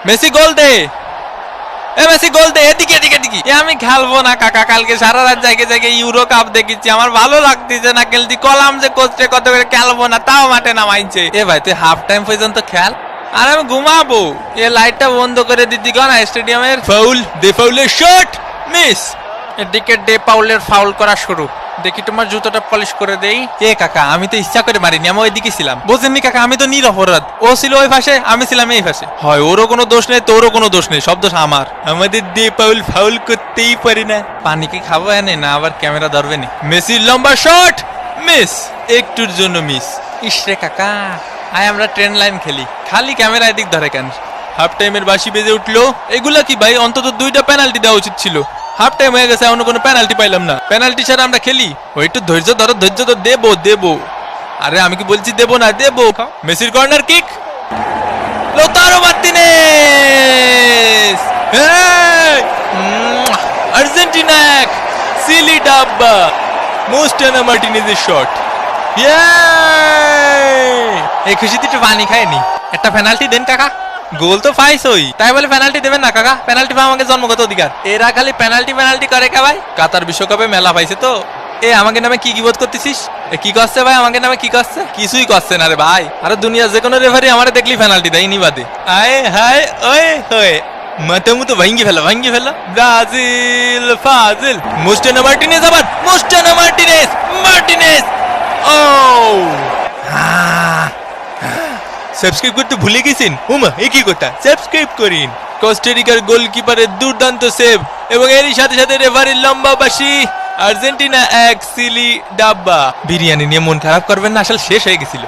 Messi গোল দে, এ Messi গোল দে, এদিকে এদিকে এদিকে। আমি খেলবো না কাকা, কালকে সারা রাত জায়গায় জায়গায় ইউরো কাপ দেখেছি, আমার ভালো লাগতেছে না খেলতে। কলাম যে কোচে কত করে খেলবো না, তাও মাঠে নামাইছে। এ ভাই তুই হাফ টাইম পর্যন্ত খেল, আর আমি ঘুমাবো। এ লাইটটা বন্ধ করে দিতি না স্টেডিয়ামের। ফাউল, দে ফাউলের শট, মিস। এদিকে ডে পাউলের ফাউল করা শুরু। দেখি তোমার জুতোটা পলিশ করে দেই। এ কাকা আমি তো ইচ্ছা করে মারিনি, আমি ওইদিকে ছিলাম। বোঝেননি কাকা, আমি তো নিরপরাধ। ও ছিল ওই পাশে, আমি ছিলাম এই পাশে। হয় ওরও কোনো দোষ নেই, তোরও কোনো দোষ নেই, সব দোষ আমার। আমাদের ডে পাউল ফাউল করতেই পারি না। পানি কি খাবো এনে না আবার ক্যামেরা ধরবে নি? মেসির লম্বা শট, মিস, একটুর জন্য মিস। ইসরে কাকা, আয় আমরা ট্রেন লাইন খেলি, খালি ক্যামেরা এদিক ধরে কেন? হাফ টাইমের বাঁশি বেজে উঠলো। এগুলা কি ভাই, অন্তত 2টা পেনাল্টি দেওয়া উচিত ছিল। হাফ টাইম হয়ে গেছে, এখনো কোনো পেনাল্টি পাইলাম না। পেনাল্টি ছাড়া আমরা খেলি? ওই একটু ধৈর্য ধরো, ধৈর্য তো দেবো দেবো। আরে আমি কি বলছি দেবো না, দেবো। মেসির corner kick, Lautaro Martinez, Argentina এক, সিলি ডাব্বা, মোস্টানা মার্টিনেজের শট। এই খুশিতে একটু পানি খায়নি। একটা পেনাল্টি দেন কাকা। গোল তো পাইছই, তাই বলে পেনাল্টি দেবেন না কাকা? পেনাল্টি পাওয়া আমাকে জন্মগত অধিকার। এরা খালি পেনাল্টি পেনাল্টি করে কে ভাই? কাতার বিশ্বকাপে মেলা পাইছে তো। এ আমাকে নামে কি বোধ করতেছিস? কি করছে ভাই আমাকে নামে? কি করছে? কিছুই করছে না রে ভাই। আরে দুনিয়া যে কোনো রেফারি আমারে দেখলি পেনাল্টি দেয় নি বাদে। আয় হায় ওয়ে হয়ে মাথা মুতো ভাঙ্গি ফেলা, ভাঙ্গি ফেলা। ব্রাজিল ফাজিল, মোস্টানা মার্টিনেজ, আবার মোস্টানা মার্টিনেজ, মার্টিনেজ। ও সাবস্ক্রাইব করতে ভুলে গেছেন? উমা এ কি কথা, সাবস্ক্রাইব করিন। কোস্টারিকার গোলকিপারের দুর্দান্ত সেভ এবং এরই সাথে সাথে রেফারির লম্বা বাঁশি। আর্জেন্টিনা এক, সিলি ডাব্বা। বিরিয়ানি নিয়ে মন খারাপ করবেন না, আসলে শেষ হয়ে গেছিল।